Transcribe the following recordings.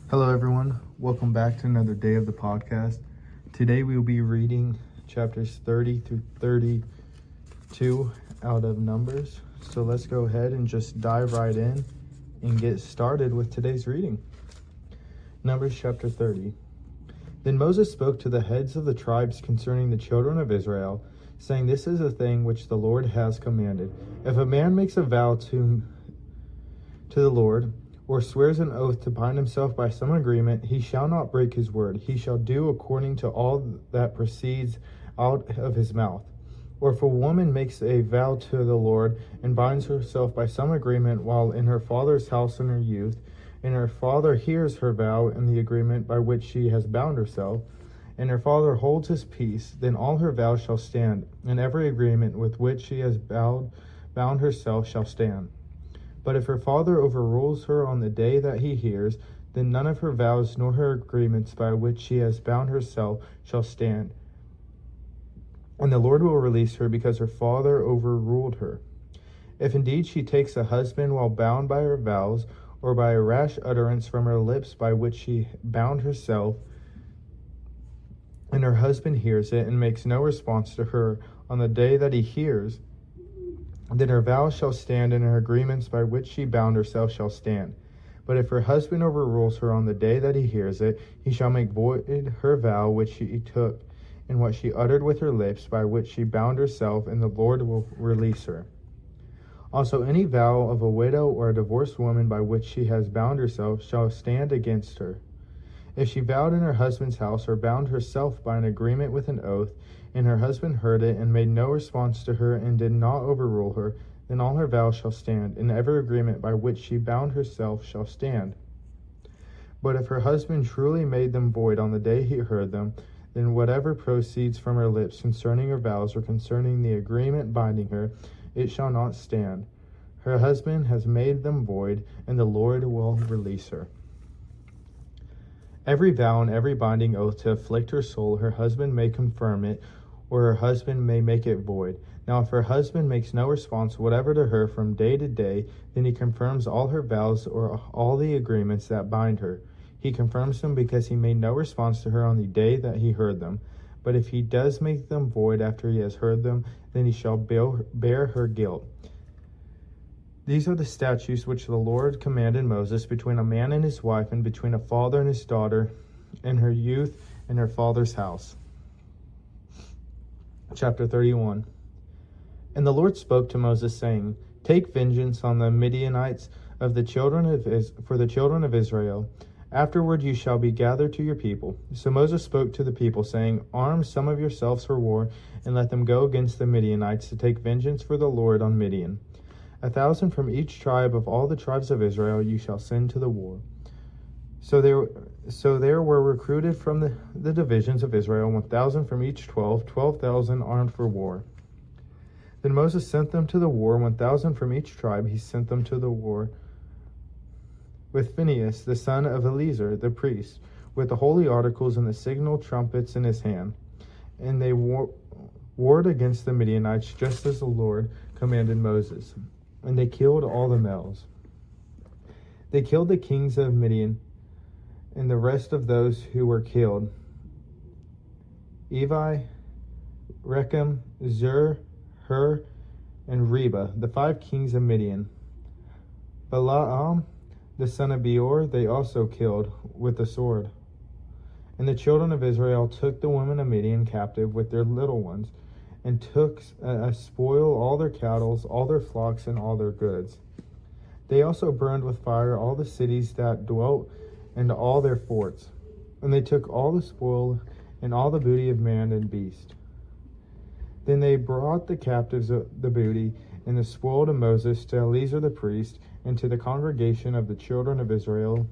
Hello, everyone. Welcome back to another day of the podcast. Today we will be reading chapters 30 through 32 out of Numbers. So let's go ahead and just dive right in and get started with today's reading. Numbers chapter 30. Then Moses spoke to the heads of the tribes concerning the children of Israel, saying, "This is a thing which the Lord has commanded. If a man makes a vow to the Lord, or swears an oath to bind himself by some agreement, he shall not break his word. He shall do according to all that proceeds out of his mouth. Or if a woman makes a vow to the Lord and binds herself by some agreement while in her father's house in her youth, and her father hears her vow and the agreement by which she has bound herself, and her father holds his peace, then all her vows shall stand, and every agreement with which she has bound herself shall stand. But if her father overrules her on the day that he hears, then none of her vows nor her agreements by which she has bound herself shall stand. And the Lord will release her because her father overruled her. If indeed she takes a husband while bound by her vows, or by a rash utterance from her lips by which she bound herself, and her husband hears it and makes no response to her on the day that he hears, then her vows shall stand, and her agreements by which she bound herself shall stand. But if her husband overrules her on the day that he hears it, he shall make void her vow which she took, and what she uttered with her lips, by which she bound herself, and the Lord will release her. Also any vow of a widow or a divorced woman by which she has bound herself shall stand against her. If she vowed in her husband's house, or bound herself by an agreement with an oath, and her husband heard it and made no response to her and did not overrule her, then all her vows shall stand, and every agreement by which she bound herself shall stand. But if her husband truly made them void on the day he heard them, then whatever proceeds from her lips concerning her vows or concerning the agreement binding her, it shall not stand. Her husband has made them void, and the Lord will release her. Every vow and every binding oath to afflict her soul, her husband may confirm it, or her husband may make it void. Now if her husband makes no response whatever to her from day to day, then he confirms all her vows or all the agreements that bind her. He confirms them because he made no response to her on the day that he heard them. But if he does make them void after he has heard them, then he shall bear her guilt. These are the statutes which the Lord commanded Moses between a man and his wife, and between a father and his daughter, and her youth and her father's house. Chapter 31. And the Lord spoke to Moses, saying, "Take vengeance on the Midianites for the children of Israel. Afterward you shall be gathered to your people." So Moses spoke to the people, saying, "Arm some of yourselves for war, and let them go against the Midianites to take vengeance for the Lord on Midian. 1,000 from each tribe of all the tribes of Israel you shall send to the war." So there were recruited from the divisions of Israel 1,000 from each 12,000 armed for war. Then Moses sent them to the war, 1,000 from each tribe. He sent them to the war with Phinehas, the son of Eleazar, the priest, with the holy articles and the signal trumpets in his hand. And they warred against the Midianites, just as the Lord commanded Moses. And they killed all the males. They killed the kings of Midian, and the rest of those who were killed: Evi, Rechem, Zur, Hur, and Reba, the 5 kings of Midian. Balaam, the son of Beor, they also killed with the sword. And the children of Israel took the women of Midian captive with their little ones, and took as spoil all their cattle, all their flocks, and all their goods. They also burned with fire all the cities that dwelt, and all their forts. And they took all the spoil and all the booty of man and beast. Then they brought the captives of the booty and the spoil to Moses, to Eleazar the priest, and to the congregation of the children of Israel,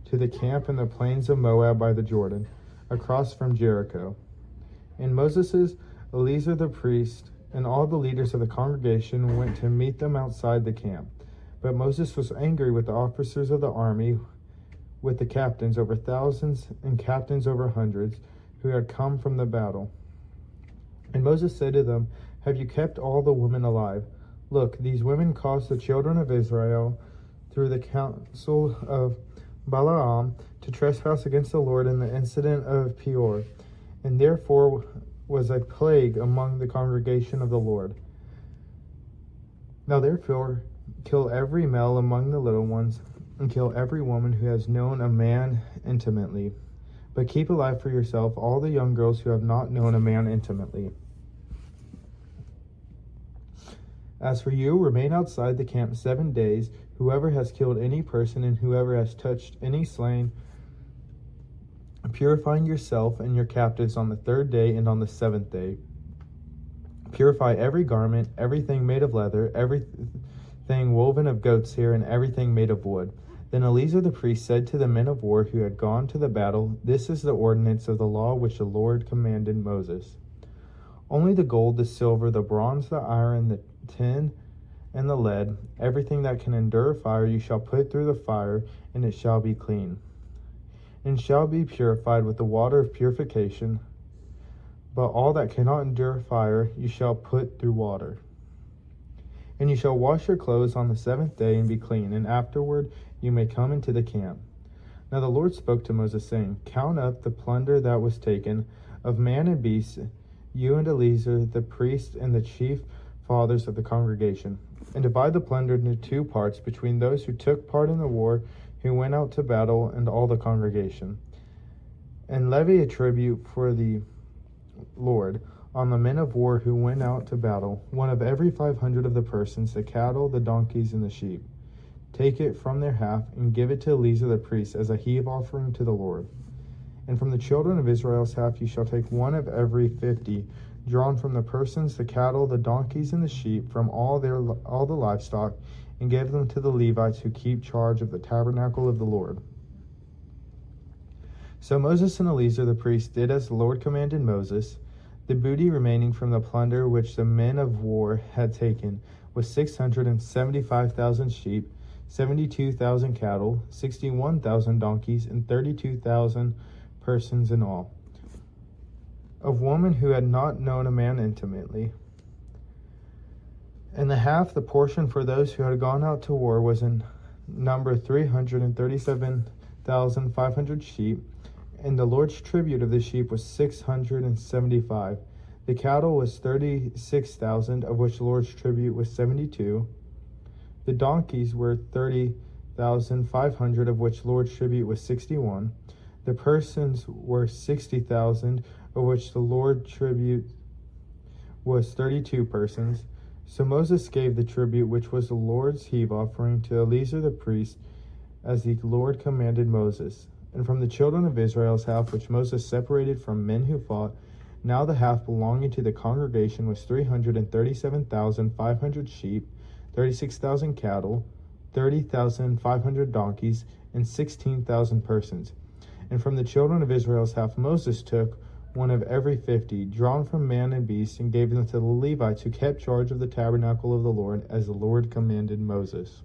to the camp in the plains of Moab by the Jordan, across from Jericho. And Moses, Eleazar the priest, and all the leaders of the congregation went to meet them outside the camp. But Moses was angry with the officers of the army, with the captains over thousands and captains over hundreds, who had come from the battle. And Moses said to them, "Have you kept all the women alive? Look, these women caused the children of Israel, through the counsel of Balaam to trespass against the Lord in the incident of Peor, and therefore was a plague among the congregation of the Lord. Now therefore kill every male among the little ones, and kill every woman who has known a man intimately. But keep alive for yourself all the young girls who have not known a man intimately. As for you, remain outside the camp 7 days. Whoever has killed any person and whoever has touched any slain, purifying yourself and your captives on the 3rd day and on the 7th day. Purify every garment, everything made of leather, everything woven of goat's hair, and everything made of wood. Then Eleazar the priest said to the men of war who had gone to the battle, This is the ordinance of the law which the Lord commanded Moses. Only the gold, the silver, the bronze, the iron, the tin, and the lead, everything that can endure fire, you shall put through the fire, and it shall be clean, and shall be purified with the water of purification. But all that cannot endure fire, you shall put through water. And you shall wash your clothes on the 7th day and be clean, and afterward you may come into the camp. Now the Lord spoke to Moses, saying, Count up the plunder that was taken, of man and beast, you and Eleazar the priest and the chief fathers of the congregation, and divide the plunder into 2 parts between those who took part in the war, who went out to battle, and all the congregation. And levy a tribute for the Lord on the men of war who went out to battle, 1 of every 500 of the persons, the cattle, the donkeys, and the sheep. Take it from their half, and give it to Eleazar the priest as a heave offering to the Lord. And from the children of Israel's half you shall take 1 of every 50, drawn from the persons, the cattle, the donkeys, and the sheep, from all the livestock, and give them to the Levites who keep charge of the tabernacle of the Lord. So Moses and Eleazar the priest did as the Lord commanded Moses. The booty remaining from the plunder which the men of war had taken was 675,000 sheep, 72,000 cattle, 61,000 donkeys, and 32,000 persons in all, of women who had not known a man intimately. And the portion for those who had gone out to war, was in number 337,500 sheep, and the Lord's tribute of the sheep was 675. The cattle was 36,000, of which the Lord's tribute was 72. The donkeys were 30,500, of which the Lord's tribute was 61. The persons were 60,000, of which the Lord's tribute was 32 persons. So Moses gave the tribute which was the Lord's heave offering to Eleazar the priest, as the Lord commanded Moses. And from the children of Israel's half which Moses separated from men who fought, now the half belonging to the congregation was 337,500 sheep, 36,000 cattle, 30,500 donkeys, and 16,000 persons. And from the children of Israel's half Moses took 1 of every 50, drawn from man and beast, and gave them to the Levites who kept charge of the tabernacle of the Lord, as the Lord commanded Moses.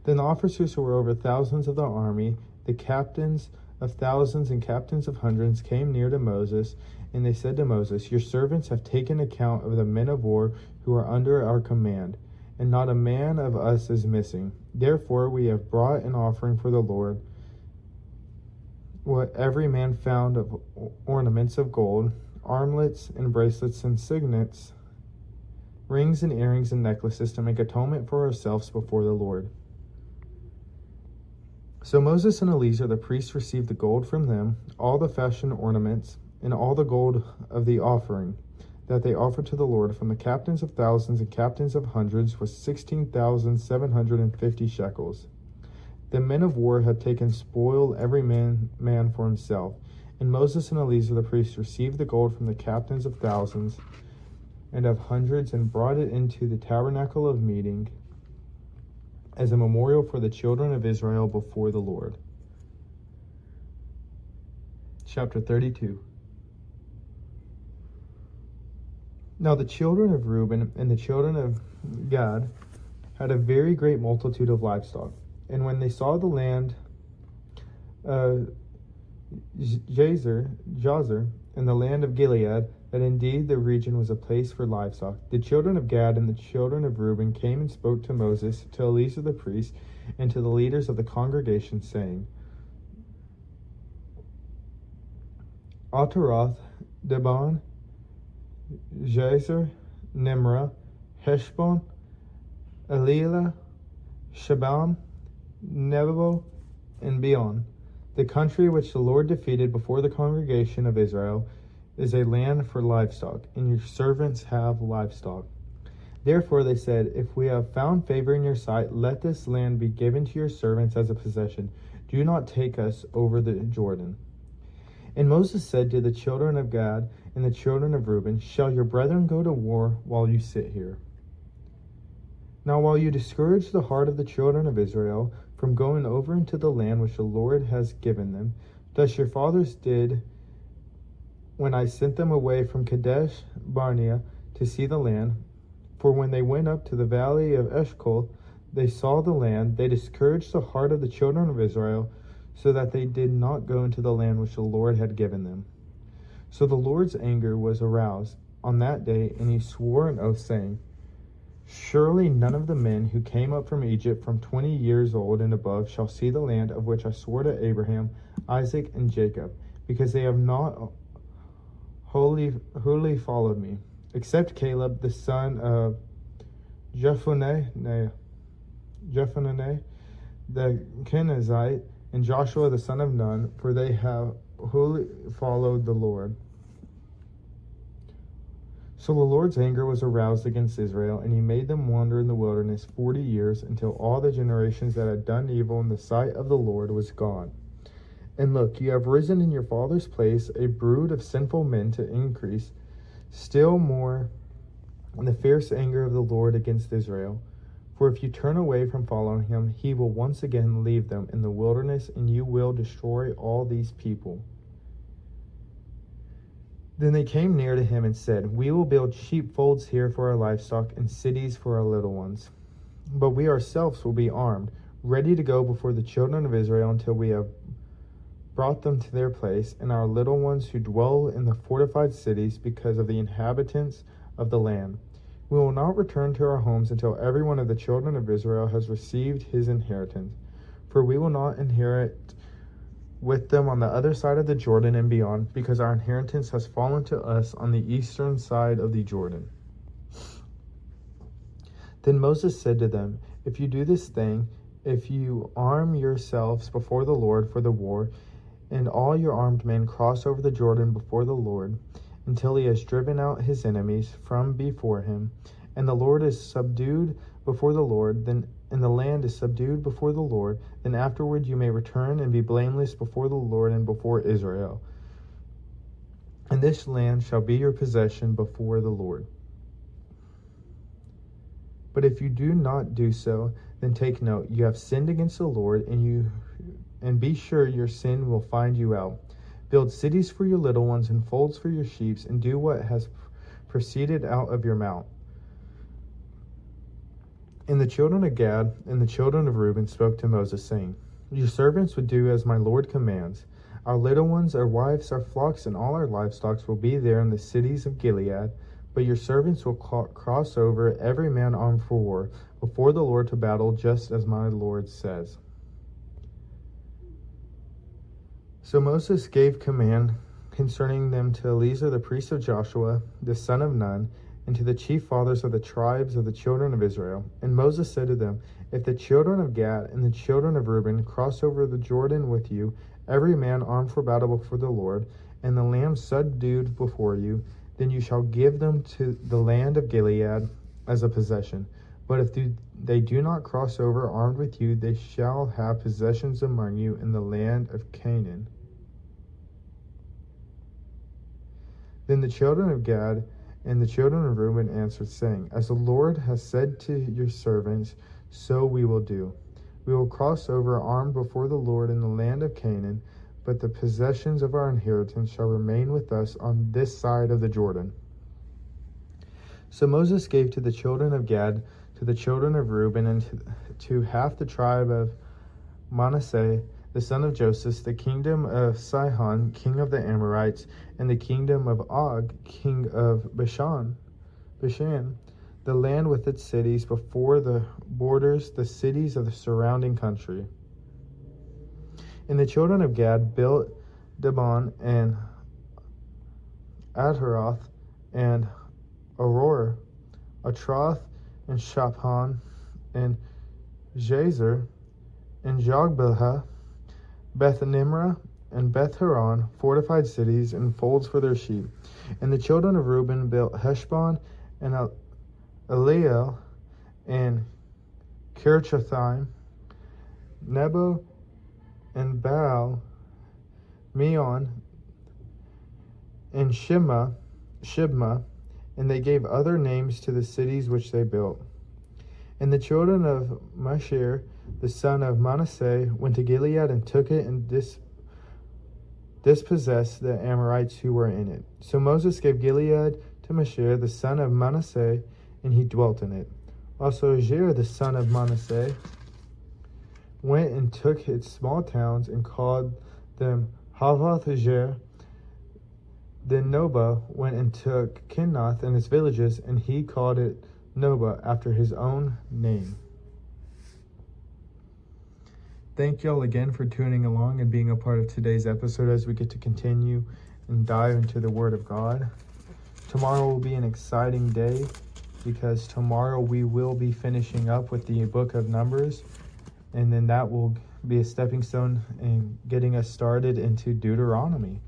Then the officers who were over thousands of the army, the captains of thousands and captains of hundreds, came near to Moses, and they said to Moses, Your servants have taken account of the men of war who are under our command, and not a man of us is missing. Therefore we have brought an offering for the Lord, what every man found of ornaments of gold, armlets and bracelets and signets, rings and earrings and necklaces, to make atonement for ourselves before the Lord. So Moses and Eleazar the priests received the gold from them, all the fashion ornaments, and all the gold of the offering that they offered to the Lord from the captains of thousands and captains of hundreds was 16,750 shekels. The men of war had taken spoil, every man for himself. And Moses and Eleazar the priests received the gold from the captains of thousands and of hundreds, and brought it into the tabernacle of meeting as a memorial for the children of Israel before the Lord. Chapter 32. Now the children of Reuben and the children of Gad had a very great multitude of livestock. And when they saw the land Jazer and the land of Gilead, that indeed the region was a place for livestock. The children of Gad and the children of Reuben came and spoke to Moses, to Eleazar the priest, and to the leaders of the congregation, saying, Ataroth, Dibon, Jazer, Nimrah, Heshbon, Elilah, Shabam, Nebo, and Beon. The country which the Lord defeated before the congregation of Israel is a land for livestock, and your servants have livestock. Therefore they said, if we have found favor in your sight, let this land be given to your servants as a possession. Do not take us over the Jordan. And Moses said to the children of Gad and the children of Reuben, shall your brethren go to war while you sit here? Now while you discourage the heart of the children of Israel from going over into the land which the Lord has given them, thus your fathers did when I sent them away from Kadesh Barnea to see the land. For when they went up to the valley of Eshcol, they saw the land. They discouraged the heart of the children of Israel, so that they did not go into the land which the Lord had given them. So the Lord's anger was aroused on that day, and he swore an oath, saying, surely none of the men who came up from Egypt from 20 years old and above shall see the land of which I swore to Abraham, Isaac, and Jacob, because they have not wholly followed me, except Caleb the son of Jephunneh the Kenizzite, and Joshua the son of Nun, for they have wholly followed the Lord. So the Lord's anger was aroused against Israel, and he made them wander in the wilderness 40 years, until all the generations that had done evil in the sight of the Lord was gone. And look, you have risen in your father's place a brood of sinful men to increase still more the fierce anger of the Lord against Israel. For if you turn away from following him, he will once again leave them in the wilderness, and you will destroy all these people. Then they came near to him and said, we will build sheepfolds here for our livestock and cities for our little ones. But we ourselves will be armed, ready to go before the children of Israel until we have brought them to their place, and our little ones who dwell in the fortified cities, because of the inhabitants of the land. We will not return to our homes until every one of the children of Israel has received his inheritance. For we will not inherit with them on the other side of the Jordan and beyond, because our inheritance has fallen to us on the eastern side of the Jordan. Then Moses said to them, if you do this thing, if you arm yourselves before the Lord for the war, and all your armed men cross over the Jordan before the Lord, until he has driven out his enemies from before him, and the Lord is subdued before the Lord, and the land is subdued before the Lord, then afterward you may return and be blameless before the Lord and before Israel. And this land shall be your possession before the Lord. But if you do not do so, then take note, you have sinned against the Lord, and be sure your sin will find you out. Build cities for your little ones and folds for your sheep, and do what has proceeded out of your mouth. And the children of Gad and the children of Reuben spoke to Moses, saying, your servants would do as my Lord commands. Our little ones, our wives, our flocks, and all our livestock will be there in the cities of Gilead. But your servants will cross over, every man armed for war, before the Lord to battle, just as my Lord says. So Moses gave command concerning them to Eleazar the priest of Joshua, the son of Nun, and to the chief fathers of the tribes of the children of Israel. And Moses said to them, if the children of Gad and the children of Reuben cross over the Jordan with you, every man armed for battle before the Lord, and the land subdued before you, then you shall give them to the land of Gilead as a possession. But if they do not cross over armed with you, they shall have possessions among you in the land of Canaan. Then the children of Gad and the children of Reuben answered, saying, as the Lord has said to your servants, so we will do. We will cross over armed before the Lord in the land of Canaan, but the possessions of our inheritance shall remain with us on this side of the Jordan. So Moses gave to the children of Gad, to the children of Reuben, and to half the tribe of Manasseh, the son of Joseph, the kingdom of Sihon, king of the Amorites, and the kingdom of Og, king of Bashan, the land with its cities before the borders, the cities of the surrounding country. And the children of Gad built Dibon and Ataroth and Aurora, Atroth and Shaphan and Jazer and Jogbeha, Beth Nimrah and Beth Horon, fortified cities and folds for their sheep. And the children of Reuben built Heshbon and Eliel and Kirchathaim, Nebo and Baal, Meon and Shibma, and they gave other names to the cities which they built. And the children of Mashir, the son of Manasseh, went to Gilead and took it and dispossessed the Amorites who were in it. So Moses gave Gilead to Mashir, the son of Manasseh, and he dwelt in it. Also Jair, the son of Manasseh, went and took its small towns and called them Havoth Jair. Then Noba went and took Kinnoth and its villages, and he called it Noba after his own name. Thank y'all again for tuning along and being a part of today's episode as we get to continue and dive into the Word of God. Tomorrow will be an exciting day because tomorrow we will be finishing up with the book of Numbers, and then that will be a stepping stone in getting us started into Deuteronomy.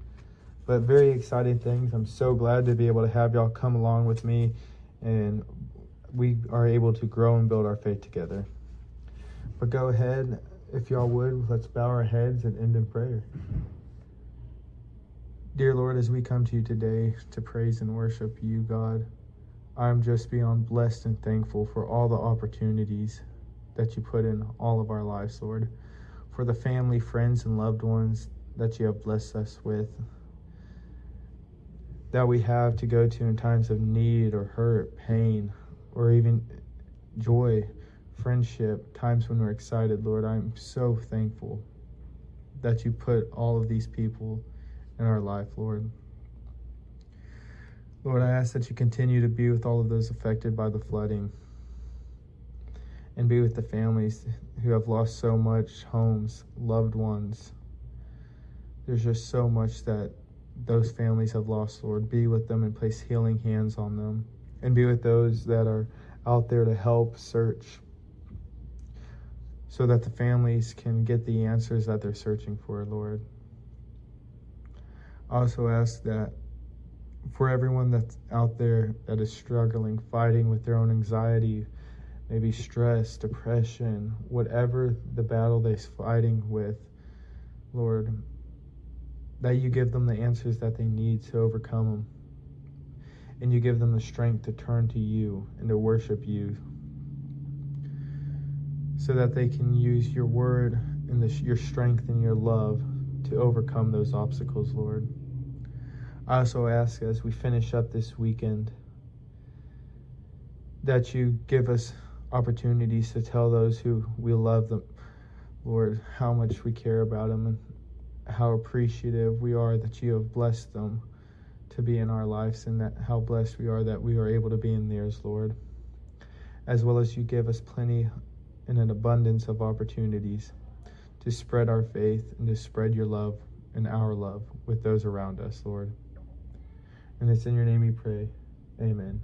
But very exciting things. I'm so glad to be able to have y'all come along with me, and we are able to grow and build our faith together. But go ahead, if y'all would, let's bow our heads and end in prayer. Dear Lord, as we come to you today to praise and worship you, God, I'm just beyond blessed and thankful for all the opportunities that you put in all of our lives, Lord, for the family, friends, and loved ones that you have blessed us with, that we have to go to in times of need or hurt, pain, or even joy, friendship, times when we're excited. Lord, I'm so thankful that you put all of these people in our life, Lord. Lord, I ask that you continue to be with all of those affected by the flooding, and be with the families who have lost so much, homes, loved ones. There's just so much that those families have lost, Lord. Be with them and place healing hands on them. And be with those that are out there to help search so that the families can get the answers that they're searching for, Lord. I also ask that for everyone that's out there that is struggling, fighting with their own anxiety, maybe stress, depression, whatever the battle they're fighting with, Lord, that you give them the answers that they need to overcome them. And you give them the strength to turn to you and to worship you, so that they can use your word and your strength and your love to overcome those obstacles, Lord. I also ask, as we finish up this weekend, that you give us opportunities to tell those who we love them, Lord, how much we care about them and how appreciative we are that you have blessed them to be in our lives, and that how blessed we are that we are able to be in theirs, Lord. As well as you give us plenty and an abundance of opportunities to spread our faith and to spread your love and our love with those around us, Lord. And it's in your name we pray. Amen.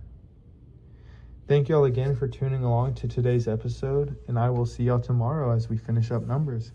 Thank you all again for tuning along to today's episode, and I will see y'all tomorrow as we finish up Numbers.